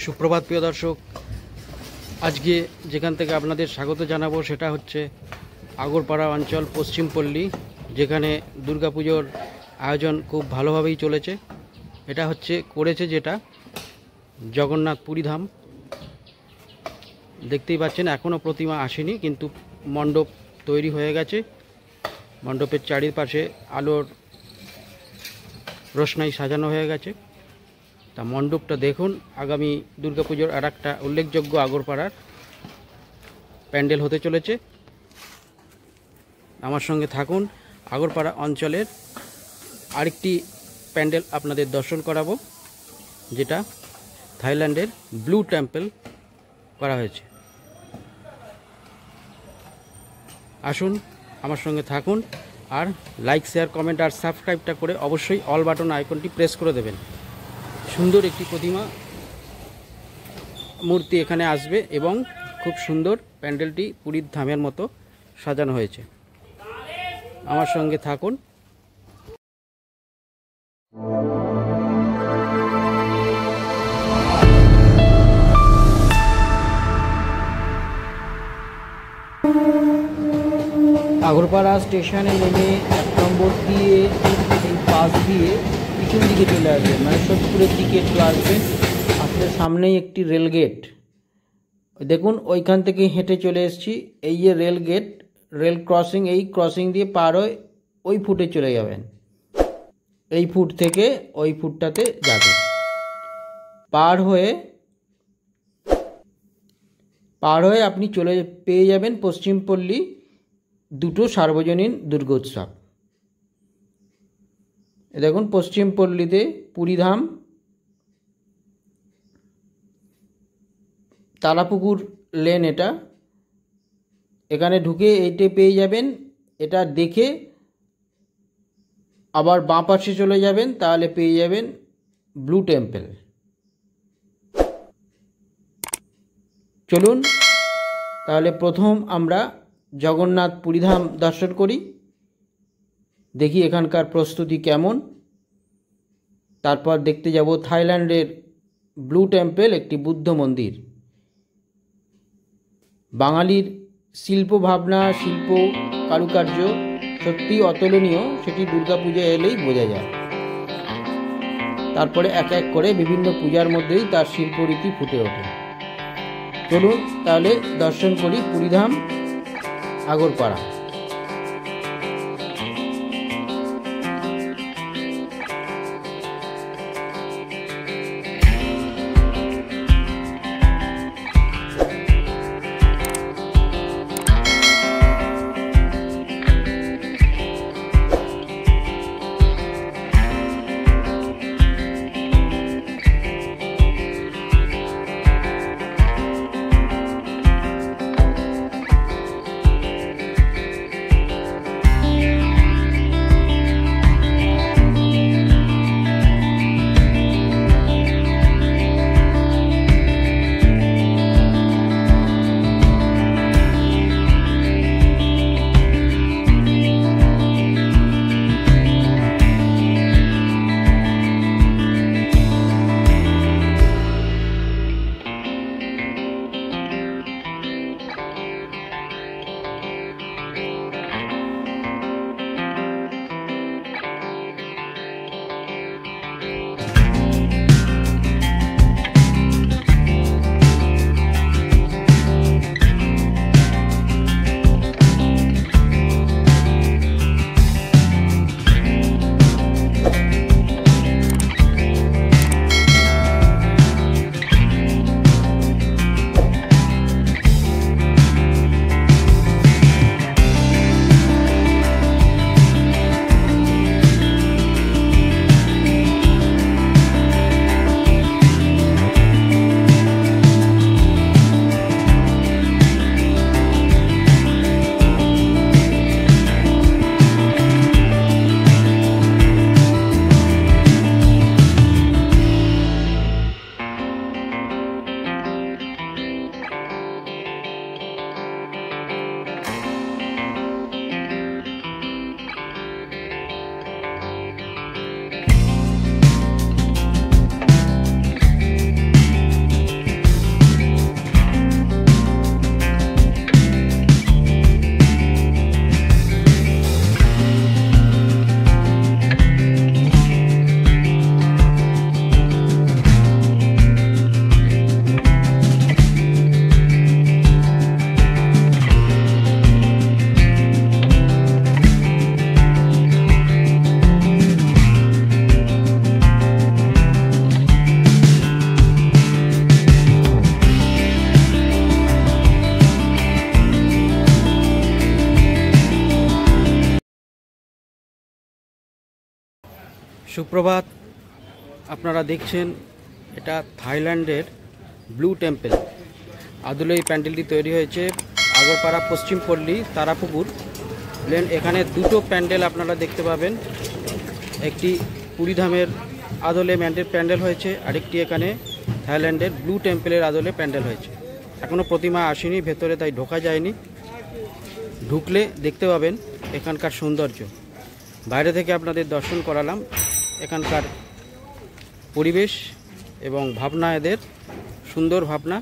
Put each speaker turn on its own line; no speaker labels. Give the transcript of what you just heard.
সুপ্রভাত প্রিয় দর্শক, আজকে যেখান থেকে আপনাদের স্বাগত জানাবো সেটা হচ্ছে আগরপাড়া অঞ্চল পশ্চিমপল্লী, যেখানে দুর্গাপুজোর আয়োজন খুব ভালোভাবেই চলেছে। এটা হচ্ছে করেছে যেটা জগন্নাথ পুরী ধাম। দেখতেই পাচ্ছেন এখনও প্রতিমা আসেনি, কিন্তু মণ্ডপ তৈরি হয়ে গেছে। মণ্ডপের চারিপাশে আলোর রোশনাই সাজানো হয়ে গেছে। তা মণ্ডপটা দেখুন। আগামী দুর্গাপুজোর আর একটা উল্লেখযোগ্য আগরপাড়ার প্যান্ডেল হতে চলেছে। আমার সঙ্গে থাকুন। আগরপাড়া অঞ্চলের আরেকটি প্যান্ডেল আপনাদের দর্শন করাবো, যেটা থাইল্যান্ডের ব্লু টেম্পল করা হয়েছে। আসুন আমার সঙ্গে থাকুন, আর লাইক, শেয়ার, কমেন্ট আর সাবস্ক্রাইবটা করে অবশ্যই অল বাটন আইকনটি প্রেস করে দেবেন। সুন্দর একটি প্রতিমা মূর্তি এখানে আসবে এবং খুব সুন্দর প্যান্ডেলটি পুরীর ধামের মতো সাজানো হয়েছে। আমার সঙ্গে থাকুন। আগরপাড়া স্টেশনে নেমে 1 নম্বর দিয়ে এই পাশ দিয়ে পিছন দিকে চলে আসবেন, মানে সোদপুরের দিকে একটু আসবেন। আসলে সামনেই একটি রেল গেট দেখুন, ওইখান থেকে হেঁটে চলে এসেছি। এই যে রেল গেট, রেল ক্রসিং, এই ক্রসিং দিয়ে পার হয়ে ওই ফুটে চলে যাবেন। এই ফুট থেকে ওই ফুটটাতে যাবেন। পার হয়ে আপনি পেয়ে যাবেন পশ্চিমপল্লী দুটো সার্বজনীন দুর্গোৎসব। দেখুন পশ্চিমপল্লীতে পুরীধাম, তালাপুকুর লেন, এখানে ঢুকে এইটা পেয়ে যাবেন। এটা দেখে আবার বাঁ পাশে চলে যাবেন, তাহলে পেয়ে যাবেন ব্লু টেম্পল। চলুন তাহলে প্রথম আমরা জগন্নাথ পুরীধাম দর্শন করি, দেখি এখানকার প্রস্তুতি কেমন। তারপর দেখতে যাব থাইল্যান্ডের ব্লু টেম্পল, একটি বুদ্ধ মন্দির। বাঙালির শিল্প ভাবনা, শিল্প কারুকার্য সত্যি অতুলনীয়, সেটি দুর্গাপূজা এলেই বোঝা যায়। তারপরে এক এক করে বিভিন্ন পূজার মধ্যেই তার শিল্পরীতি ফুটে ওঠে। চলুন তাহলে দর্শন করি পুরীধাম আগরপাড়া। সুপ্রভাত। আপনারা দেখছেন এটা থাইল্যান্ডের ব্লু টেম্পল। আদলে এই প্যান্ডেলটি তৈরি হয়েছে আগরপাড়া পশ্চিমপল্লী তারাপুকুর লেন। এখানে দুটো প্যান্ডেল আপনারা দেখতে পাবেন। একটি পুরীধামের আদলে প্যান্ডেল হয়েছে, আরেকটি এখানে থাইল্যান্ডের ব্লু টেম্পলের আদলে প্যান্ডেল হয়েছে। এখনও প্রতিমা আসেনি ভেতরে, তাই ঢোকা যায়নি। ঢুকলে দেখতে পাবেন এখানকার সৌন্দর্য। বাইরে থেকে আপনাদের দর্শন করালাম এখানকার পরিবেশ এবং ভাবনা, এদের সুন্দর ভাবনা।